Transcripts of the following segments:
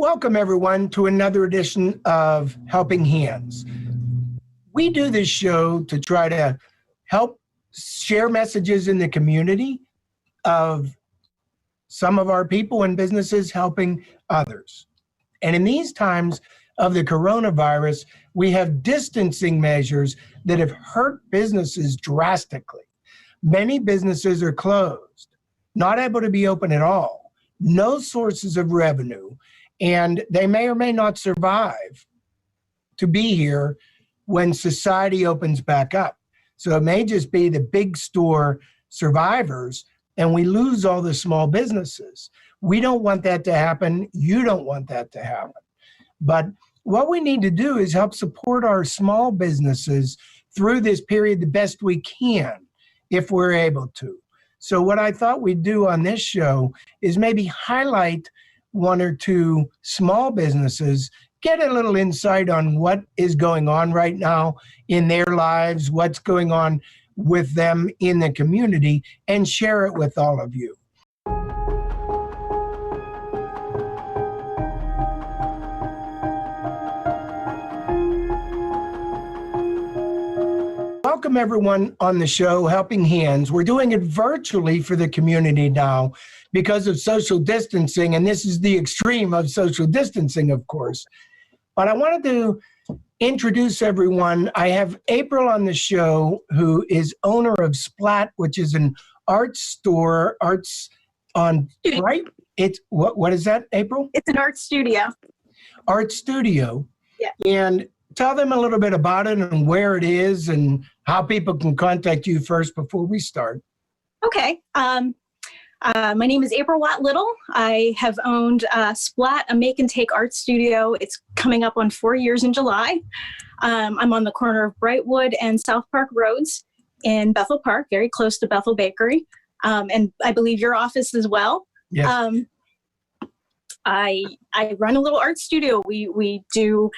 Welcome, everyone, to another edition of Helping Hands. We do this show to try to help share messages in the community of some of our people and businesses helping others. And in these times of the coronavirus, we have distancing measures that have hurt businesses drastically. Many businesses are closed, not able to be open at all, no sources of revenue, and they may or may not survive to be here when society opens back up. So it may just be the big store survivors, and we lose all the small businesses. We don't want that to happen. You don't want that to happen. But what we need to do is help support our small businesses through this period the best we can, if we're able to. So what I thought we'd do on this show is maybe highlight one or two small businesses, get a little insight on what is going on right now in their lives, what's going on with them in the community, and share it with all of you. Welcome, everyone, on the show, Helping Hands. We're doing it virtually for the community now because of social distancing, and this is the extreme of social distancing, of course. But I wanted to introduce everyone. I have April on the show, who is owner of Splat, which is an art store, arts on, right? It's what is that, April? It's an art studio. Art studio. Yeah. And tell them a little bit about it and where it is and how people can contact you first before we start. Okay. My name is April Watt Little. I have owned Splat, a make and take art studio. It's coming up on 4 years in July. I'm on the corner of Brightwood and South Park Roads in Bethel Park, very close to Bethel Bakery. And I believe your office as well. Yes. I run a little art studio. We do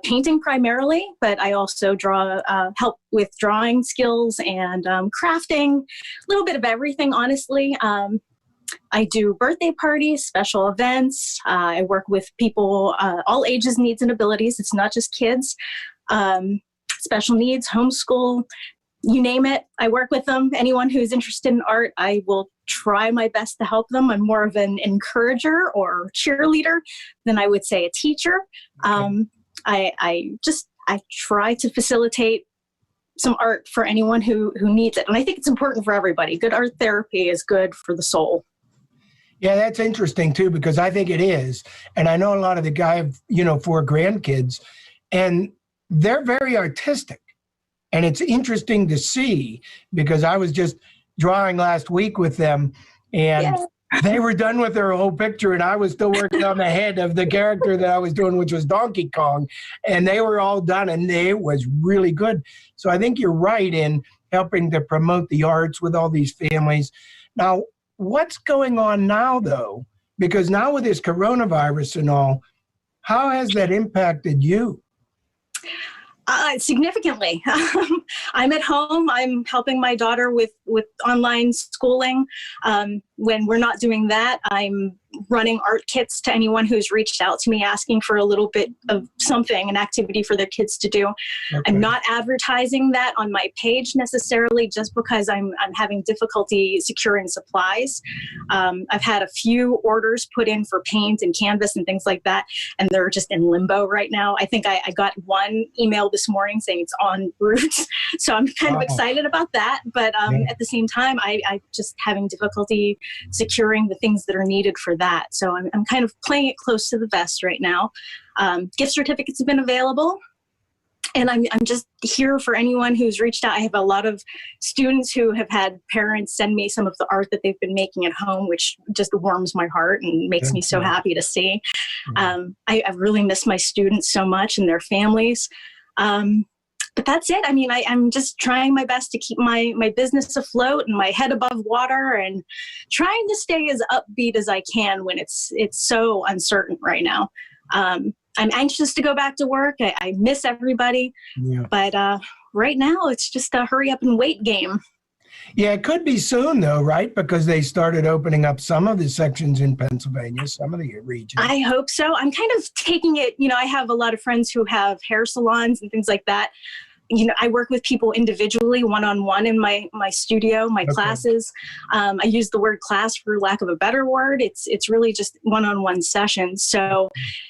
painting primarily, but I also help with drawing skills and crafting, a little bit of everything, honestly. I do birthday parties, special events. I work with people, all ages, needs, and abilities. It's not just kids. Special needs, homeschool, you name it, I work with them. Anyone who's interested in art, I will try my best to help them. I'm more of an encourager or cheerleader than I would say a teacher. I try to facilitate some art for anyone who needs it. And I think it's important for everybody. Good art therapy is good for the soul. Yeah, that's interesting too, because I think it is. And I know a lot of the guys, 4 grandkids, and they're very artistic. And it's interesting to see, because I was just drawing last week with them, and they were done with their whole picture, and I was still working on the head of the character that I was doing, which was Donkey Kong, and they were all done, and it was really good. So I think you're right in helping to promote the arts with all these families. Now, what's going on now, though? Because now with this coronavirus and all, how has that impacted you? Significantly. I'm at home. I'm helping my daughter with online schooling. When we're not doing that, I'm running art kits to anyone who's reached out to me asking for a little bit of something, an activity for their kids to do. Okay. I'm not advertising that on my page necessarily, just because I'm having difficulty securing supplies. I've had a few orders put in for paint and canvas and things like that, and they're just in limbo right now. I think I got one email this morning saying it's en route. So I'm kind of excited about that. But at the same time, I'm just having difficulty securing the things that are needed for that. So I'm kind of playing it close to the vest right now. Gift certificates have been available. And I'm just here for anyone who's reached out. I have a lot of students who have had parents send me some of the art that they've been making at home, which just warms my heart and makes me so happy to see. I really miss my students so much and their families. But that's it. I mean, I'm just trying my best to keep my business afloat and my head above water, and trying to stay as upbeat as I can when it's so uncertain right now. I'm anxious to go back to work. I miss everybody. Yeah. But right now, it's just a hurry up and wait game. Yeah, it could be soon though, right? Because they started opening up some of the sections in Pennsylvania, some of the regions. I hope so. I'm kind of taking it, I have a lot of friends who have hair salons and things like that. I work with people individually, one-on-one in my studio, my classes. I use the word class for lack of a better word. It's really just one-on-one sessions. So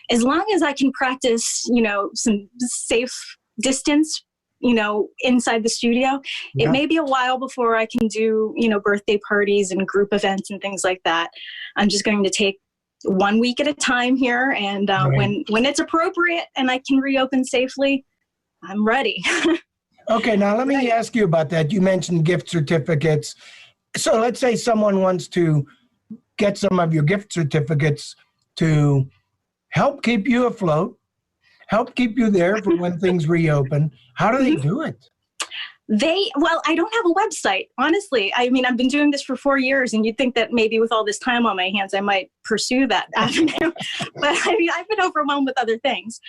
as long as I can practice, some safe distance, inside the studio, it may be a while before I can do, birthday parties and group events and things like that. I'm just going to take 1 week at a time here. And when it's appropriate and I can reopen safely, I'm ready. Okay, now let me ask you about that. You mentioned gift certificates. So let's say someone wants to get some of your gift certificates to help keep you afloat, help keep you there for when things reopen. How do they do it? I don't have a website, honestly. I mean, I've been doing this for 4 years, and you'd think that maybe with all this time on my hands, I might pursue that avenue. But I mean, I've been overwhelmed with other things,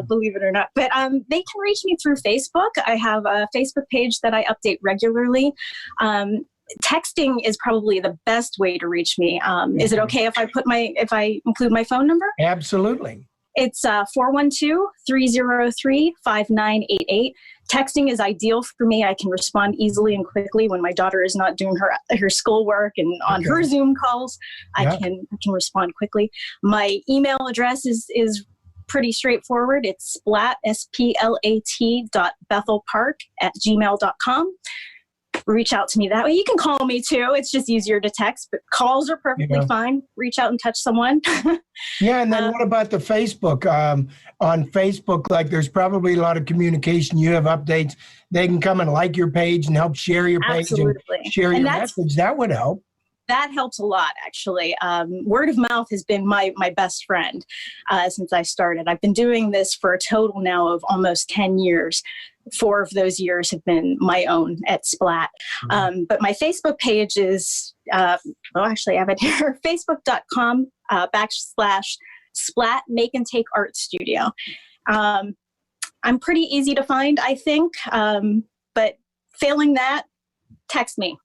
believe it or not. But they can reach me through Facebook. I have a Facebook page that I update regularly. Texting is probably the best way to reach me. Is it okay if I include my phone number? Absolutely. It's 412-303-5988. Texting is ideal for me. I can respond easily and quickly when my daughter is not doing her schoolwork and on her Zoom calls. I can respond quickly. My email address is pretty straightforward. It's splat, splat.bethelpark@gmail.com. Reach out to me that way. You can call me too. It's just easier to text, but calls are perfectly fine. Reach out and touch someone. Yeah, and then what about the Facebook? On Facebook, like there's probably a lot of communication. You have updates. They can come and like your page and help share your page and share your message. That would help. That helps a lot, actually. Word of mouth has been my best friend since I started. I've been doing this for a total now of almost 10 years. 4 of those years have been my own at Splat. But my Facebook page is, actually I have it here, facebook.com/Splat Make and Take Art Studio. I'm pretty easy to find, I think. But failing that, text me,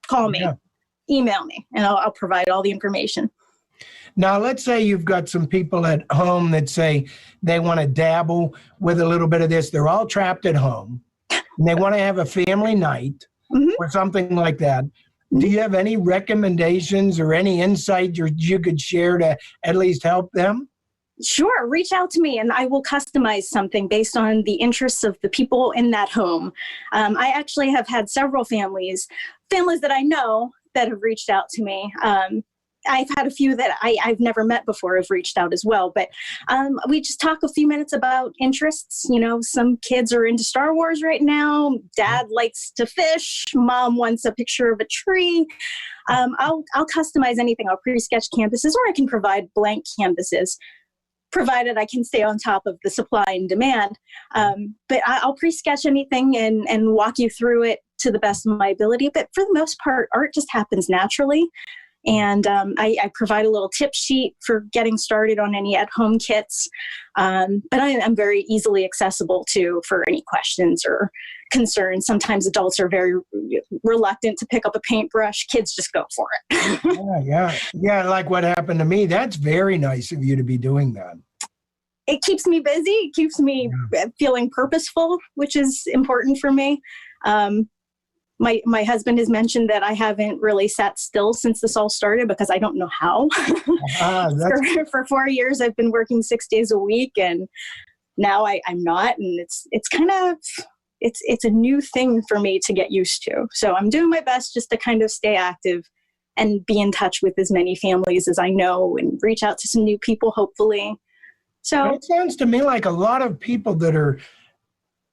call me. Email me, and I'll provide all the information. Now, let's say you've got some people at home that say they want to dabble with a little bit of this. They're all trapped at home, and they want to have a family night or something like that. Do you have any recommendations or any insight you could share to at least help them? Sure. Reach out to me and I will customize something based on the interests of the people in that home. I actually have had several families that I know that have reached out to me. I've had a few that I've never met before have reached out as well. But we just talk a few minutes about interests. Some kids are into Star Wars right now. Dad likes to fish. Mom wants a picture of a tree. I'll customize anything. I'll pre-sketch canvases, or I can provide blank canvases, provided I can stay on top of the supply and demand. But I'll pre-sketch anything and walk you through it to the best of my ability. But for the most part, art just happens naturally. And I provide a little tip sheet for getting started on any at-home kits. But I'm very easily accessible too for any questions or concerns. Sometimes adults are very reluctant to pick up a paintbrush. Kids just go for it. Yeah, like what happened to me. That's very nice of you to be doing that. It keeps me busy. It keeps me feeling purposeful, which is important for me. My husband has mentioned that I haven't really sat still since this all started because I don't know how. For 4 years, I've been working 6 days a week, and now I'm not. And it's kind of it's a new thing for me to get used to. So I'm doing my best just to kind of stay active and be in touch with as many families as I know and reach out to some new people, hopefully. So it sounds to me like a lot of people that are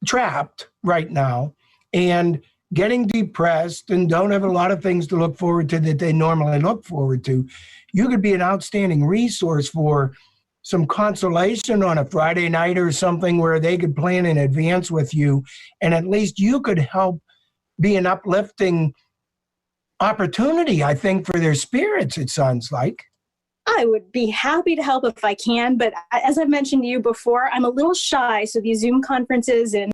trapped right now and getting depressed and don't have a lot of things to look forward to that they normally look forward to. You could be an outstanding resource for some consolation on a Friday night or something where they could plan in advance with you, and at least you could help be an uplifting opportunity, I think, for their spirits, it sounds like. I would be happy to help if I can, but as I've mentioned to you before, I'm a little shy. So these Zoom conferences and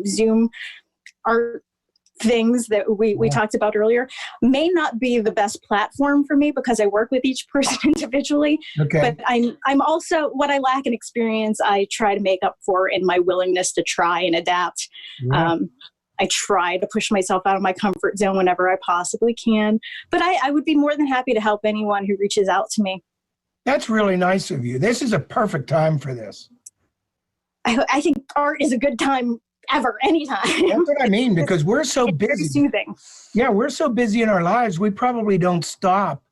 Zoom art things that we talked about earlier may not be the best platform for me because I work with each person individually. Okay. But I'm also, what I lack in experience, I try to make up for in my willingness to try and adapt. Yeah. I try to push myself out of my comfort zone whenever I possibly can. But I would be more than happy to help anyone who reaches out to me. That's really nice of you. This is a perfect time for this. I think art is a good time ever, anytime. That's what I mean, because we're so it's very busy. soothing. Yeah, we're so busy in our lives, we probably don't stop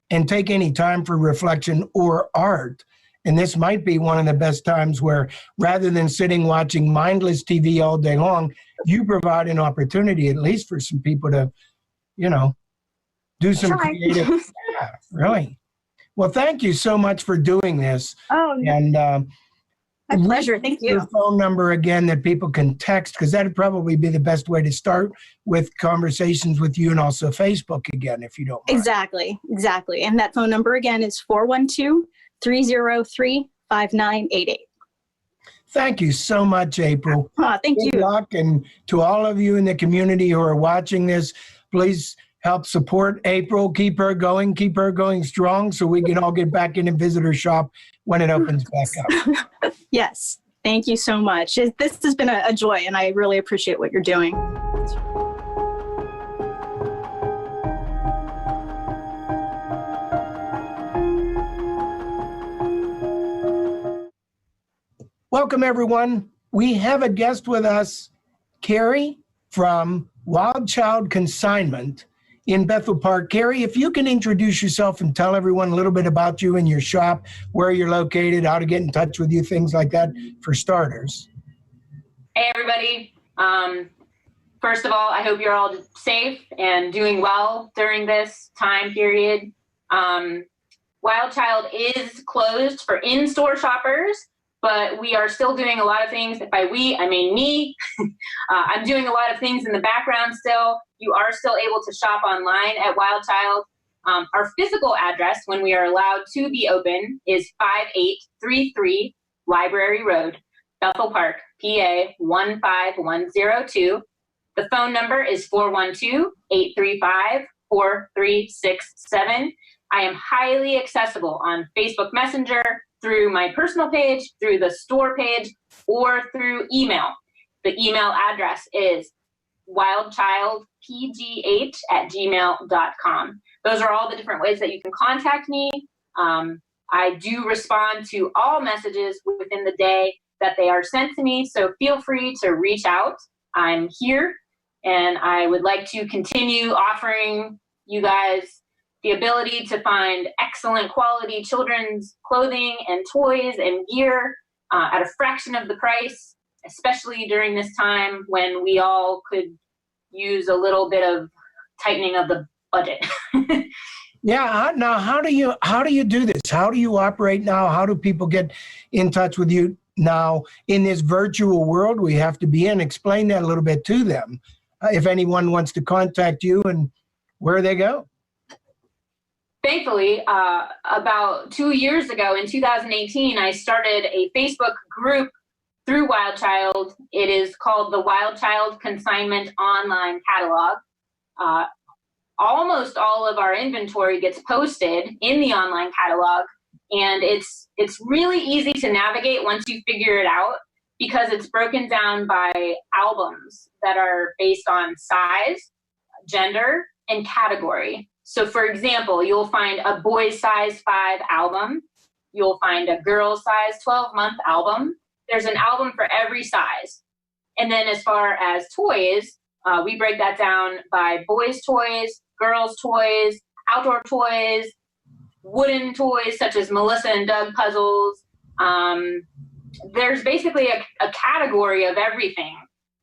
and take any time for reflection or art. And this might be one of the best times where, rather than sitting watching mindless TV all day long, you provide an opportunity, at least for some people to, do some Try. creative. Yeah, really. Well, thank you so much for doing this. Oh, And my pleasure. Thank you. Your phone number again that people can text, because that'd probably be the best way to start with conversations with you, and also Facebook again, if you don't mind. Exactly. And that phone number again is 412-303-5988. Thank you so much, April. Thank you. Good luck. And to all of you in the community who are watching this, please help support April. Keep her going strong so we can all get back in and visit her shop when it opens back up. Yes. Thank you so much. This has been a joy, and I really appreciate what you're doing. Welcome, everyone. We have a guest with us, Carrie from Wild Child Consignment in Bethel Park. Carrie, if you can introduce yourself and tell everyone a little bit about you and your shop, where you're located, how to get in touch with you, things like that, for starters. Hey, everybody. First of all, I hope you're all safe and doing well during this time period. Wild Child is closed for in-store shoppers, but we are still doing a lot of things. By we, I mean me. I'm doing a lot of things in the background still. You are still able to shop online at Wild Child. Our physical address, when we are allowed to be open, is 5833 Library Road, Bethel Park, PA 15102. The phone number is 412-835-4367. I am highly accessible on Facebook Messenger, through my personal page, through the store page, or through email. The email address is wildchildpgh@gmail.com. Those are all the different ways that you can contact me. I do respond to all messages within the day that they are sent to me, so feel free to reach out. I'm here, and I would like to continue offering you guys the ability to find excellent quality children's clothing and toys and gear at a fraction of the price, especially during this time when we all could use a little bit of tightening of the budget. Yeah. Now, how do you do this? How do you operate now? How do people get in touch with you now in this virtual world we have to be in? Explain that a little bit to them. If anyone wants to contact you, and where they go. Thankfully, about 2 years ago in 2018, I started a Facebook group through Wild Child. It is called the Wild Child Consignment Online Catalog. Almost all of our inventory gets posted in the online catalog, and it's really easy to navigate once you figure it out, because it's broken down by albums that are based on size, gender, and category. So for example, you'll find a boy's size 5 album. You'll find a girl's size 12-month album. There's an album for every size. And then as far as toys, we break that down by boys' toys, girls' toys, outdoor toys, wooden toys such as Melissa and Doug puzzles. There's basically a category of everything.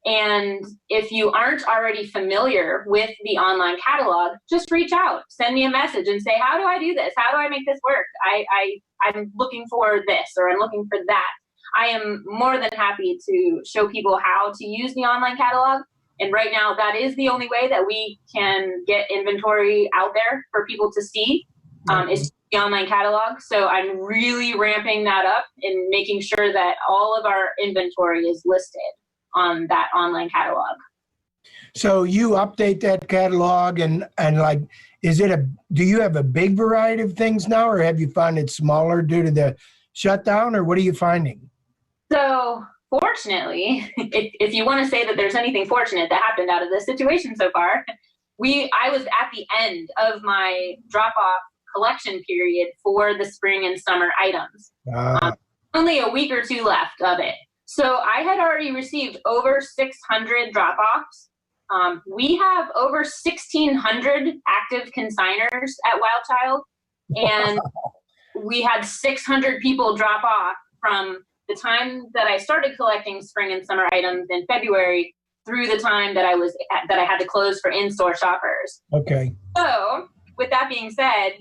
And if you aren't already familiar with the online catalog, just reach out, send me a message and say, how do I do this? How do I make this work? I'm looking for this, or I'm looking for that. I am more than happy to show people how to use the online catalog. And right now, that is the only way that we can get inventory out there for people to see, is the online catalog. So I'm really ramping that up and making sure that all of our inventory is listed on that online catalog. So you update that catalog and like, do you have a big variety of things now, or have you found it smaller due to the shutdown, or what are you finding? So fortunately, if you want to say that there's anything fortunate that happened out of this situation so far, I was at the end of my drop-off collection period for the spring and summer items. Only a week or two left of it. So I had already received over 600 drop-offs. We have over 1,600 active consigners at Wild Child, and we had 600 people drop off from the time that I started collecting spring and summer items in February through the time that I had to close for in-store shoppers. Okay. So with that being said,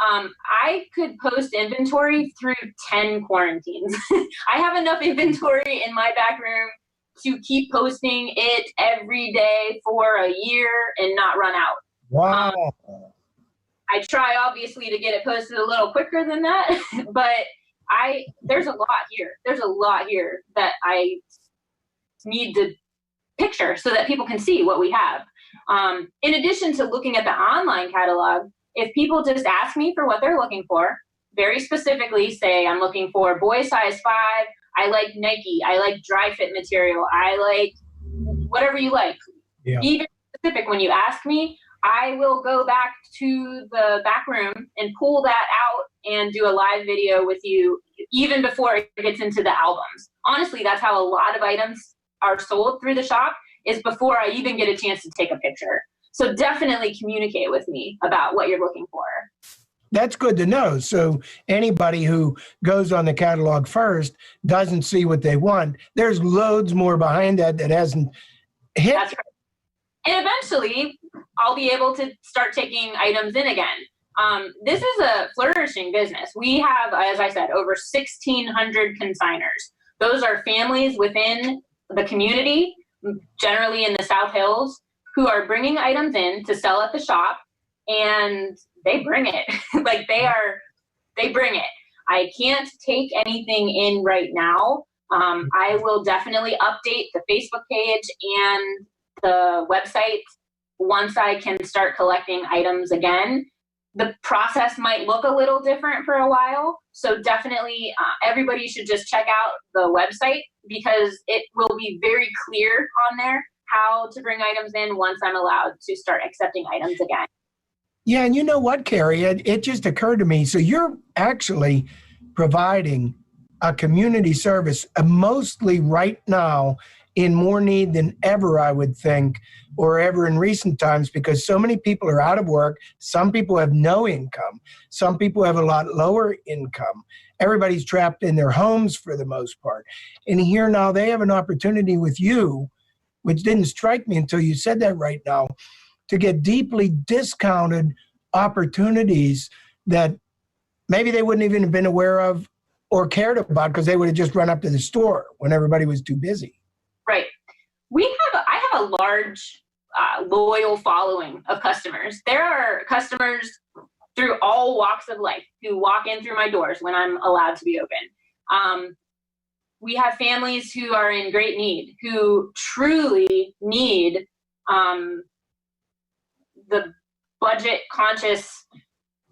I could post inventory through 10 quarantines. I have enough inventory in my back room to keep posting it every day for a year and not run out. Wow. I try obviously to get it posted a little quicker than that, but there's a lot here. There's a lot here that I need to picture so that people can see what we have. In addition to looking at the online catalog, if people just ask me for what they're looking for, very specifically say, I'm looking for boy size 5, I like Nike, I like dry fit material, I like whatever you like. Yeah. Even specific, when you ask me, I will go back to the back room and pull that out and do a live video with you even before it gets into the albums. Honestly, that's how a lot of items are sold through the shop, is before I even get a chance to take a picture. So definitely communicate with me about what you're looking for. That's good to know. So anybody who goes on the catalog first doesn't see what they want. There's loads more behind that hasn't hit. That's right. And eventually, I'll be able to start taking items in again. This is a flourishing business. We have, as I said, over 1,600 consigners. Those are families within the community, generally in the South Hills, who are bringing items in to sell at the shop, and they bring it. They bring it. I can't take anything in right now. I will definitely update the Facebook page and the website once I can start collecting items again. The process might look a little different for a while, so definitely everybody should just check out the website, because it will be very clear on there how to bring items in once I'm allowed to start accepting items again. Yeah, and you know what, Carrie? It just occurred to me. So you're actually providing a community service, mostly right now in more need than ever, I would think, or ever in recent times, because so many people are out of work. Some people have no income. Some people have a lot lower income. Everybody's trapped in their homes for the most part. And here now they have an opportunity with you, which didn't strike me until you said that right now, to get deeply discounted opportunities that maybe they wouldn't even have been aware of or cared about, because they would have just run up to the store when everybody was too busy. Right. I have a large, loyal following of customers. There are customers through all walks of life who walk in through my doors when I'm allowed to be open. We have families who are in great need, who truly need the budget-conscious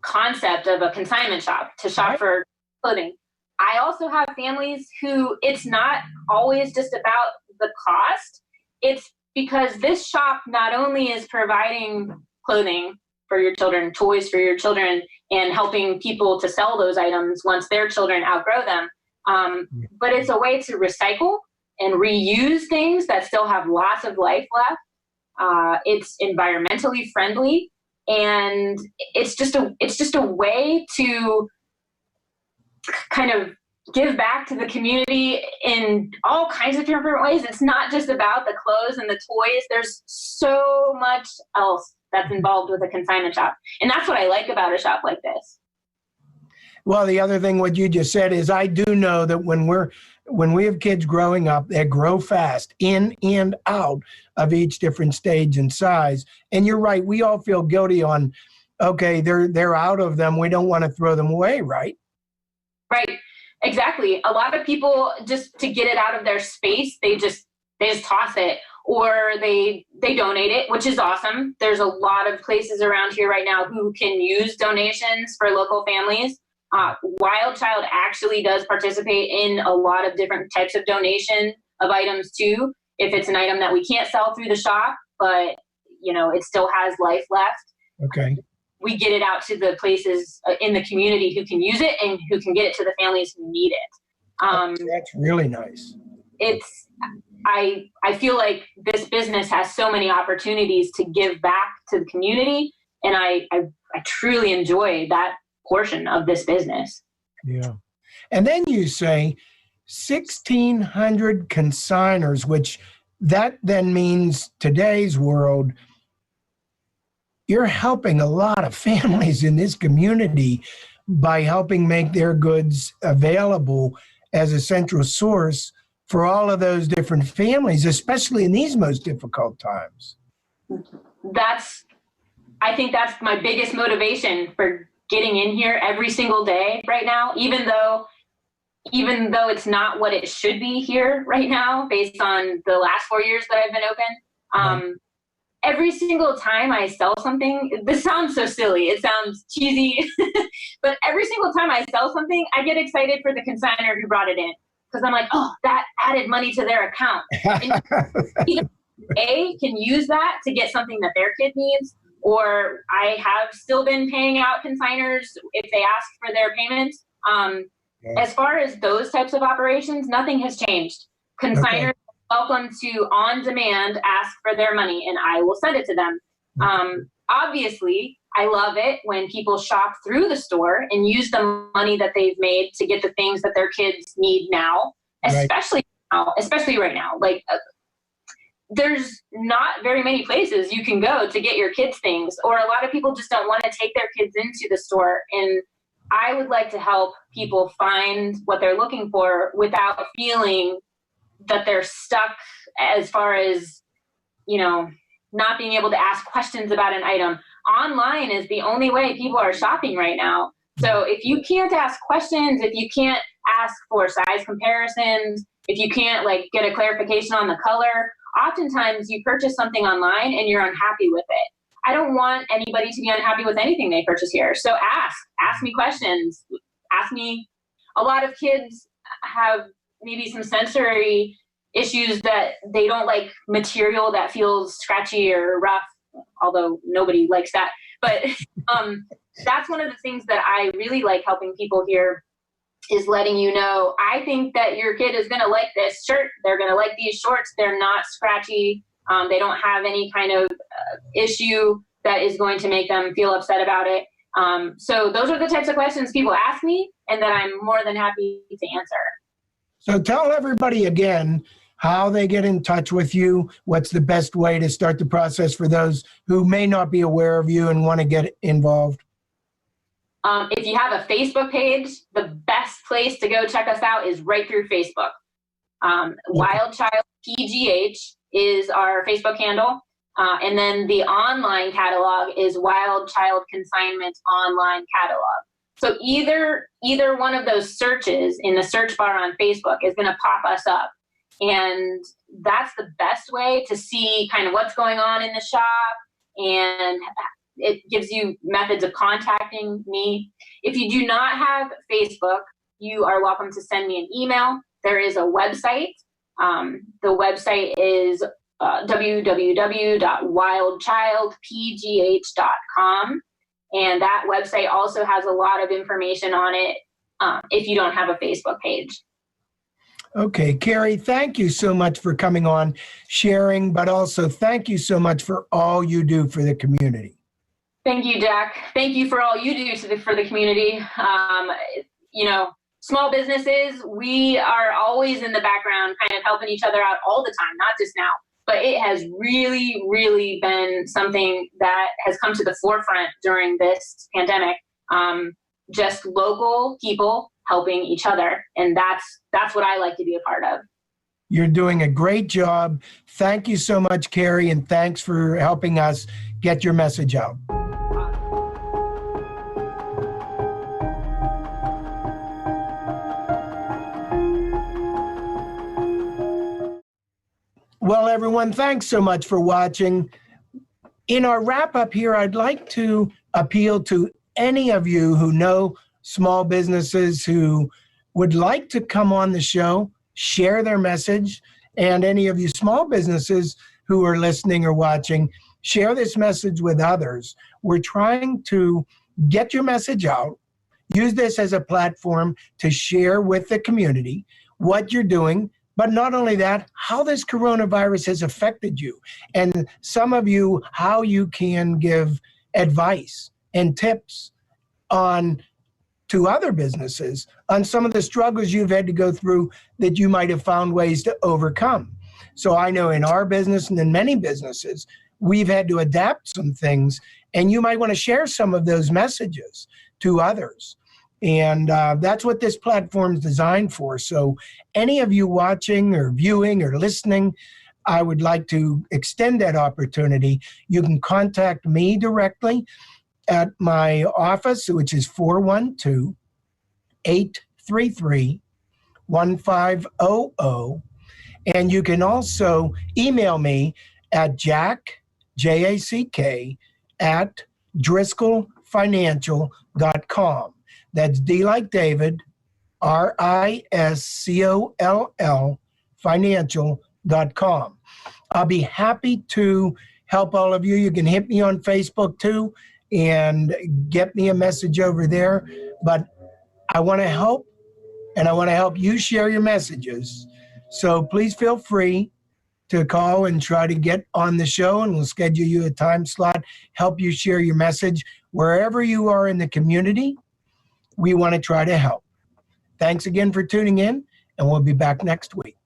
concept of a consignment shop to shop for clothing. I also have families who it's not always just about the cost. It's because this shop not only is providing clothing for your children, toys for your children, and helping people to sell those items once their children outgrow them, but it's a way to recycle and reuse things that still have lots of life left. It's environmentally friendly, and it's just a way to kind of give back to the community in all kinds of different ways. It's not just about the clothes and the toys. There's so much else that's involved with a consignment shop. And that's what I like about a shop like this. Well, the other thing, what you just said, is I do know that when we have kids growing up, they grow fast in and out of each different stage and size. And you're right, we all feel guilty on, okay, they're out of them. We don't want to throw them away, right? Right. Exactly. A lot of people, just to get it out of their space, they just toss it. or they donate it, which is awesome. There's a lot of places around here right now who can use donations for local families. Wild Child actually does participate in a lot of different types of donation of items too. If it's an item that we can't sell through the shop, but it still has life left. Okay. We get it out to the places in the community who can use it and who can get it to the families who need it. That's really nice. I feel like this business has so many opportunities to give back to the community, and I truly enjoy that portion of this business. Yeah. And then you say 1,600 consigners, which that then means today's world, you're helping a lot of families in this community by helping make their goods available as a central source for all of those different families, especially in these most difficult times. I think that's my biggest motivation for getting in here every single day right now, even though it's not what it should be here right now based on the last 4 years that I've been open. Every single time I sell something, this sounds so silly, it sounds cheesy, but every single time I sell something, I get excited for the consignor who brought it in. Because I'm like, oh, that added money to their account. And either A, can use that to get something that their kid needs, or I have still been paying out consigners if they ask for their payments. As far as those types of operations, nothing has changed. Consigners are welcome to, on demand, ask for their money, and I will send it to them. Obviously, I love it when people shop through the store and use the money that they've made to get the things that their kids need now, especially right now. Like, there's not very many places you can go to get your kids things, or a lot of people just don't want to take their kids into the store. And I would like to help people find what they're looking for without feeling that they're stuck as far as, not being able to ask questions about an item. Online is the only way people are shopping right now. So if you can't ask questions, if you can't ask for size comparisons, if you can't get a clarification on the color, oftentimes you purchase something online and you're unhappy with it. I don't want anybody to be unhappy with anything they purchase here. So ask me questions. Ask me. A lot of kids have maybe some sensory issues that they don't like material that feels scratchy or rough, although nobody likes that. But that's one of the things that I really like helping people here, is letting you know, I think that your kid is going to like this shirt. They're going to like these shorts. They're not scratchy. They don't have any kind of issue that is going to make them feel upset about it. So those are the types of questions people ask me, and that I'm more than happy to answer. So tell everybody again how they get in touch with you. What's the best way to start the process for those who may not be aware of you and want to get involved? If you have a Facebook page, the best place to go check us out is right through Facebook. Wild Child PGH is our Facebook handle. And then the online catalog is Wild Child Consignment Online Catalog. So either one of those searches in the search bar on Facebook is going to pop us up. And that's the best way to see kind of what's going on in the shop, and it gives you methods of contacting me. If you do not have Facebook, you are welcome to send me an email. There is a website. The website is www.wildchildpgh.com. And that website also has a lot of information on it if you don't have a Facebook page. Okay, Carrie, thank you so much for coming on, sharing, but also thank you so much for all you do for the community. Thank you, Jack. Thank you for all you do for the community. Small businesses, we are always in the background kind of helping each other out all the time, not just now. But it has really, really been something that has come to the forefront during this pandemic. Just local people helping each other. And that's what I like to be a part of. You're doing a great job. Thank you so much, Carrie, and thanks for helping us get your message out. Well, everyone, thanks so much for watching. In our wrap up here, I'd like to appeal to any of you who know small businesses who would like to come on the show, share their message, and any of you small businesses who are listening or watching, share this message with others. We're trying to get your message out. Use this as a platform to share with the community what you're doing, but not only that, how this coronavirus has affected you. And some of you, how you can give advice and tips on to other businesses on some of the struggles you've had to go through that you might have found ways to overcome. So I know in our business and in many businesses, we've had to adapt some things, and you might want to share some of those messages to others. And that's what this platform is designed for. So any of you watching or viewing or listening, I would like to extend that opportunity. You can contact me directly at my office, which is 412-833-1500. And you can also email me at Jack, J-A-C-K, at DriscollFinancial.com. That's D like David, RISCOLL, financial.com. I'll be happy to help all of you. You can hit me on Facebook too and get me a message over there. But I want to help, and I want to help you share your messages. So please feel free to call and try to get on the show, and we'll schedule you a time slot, help you share your message. Wherever you are in the community, we want to try to help. Thanks again for tuning in, and we'll be back next week.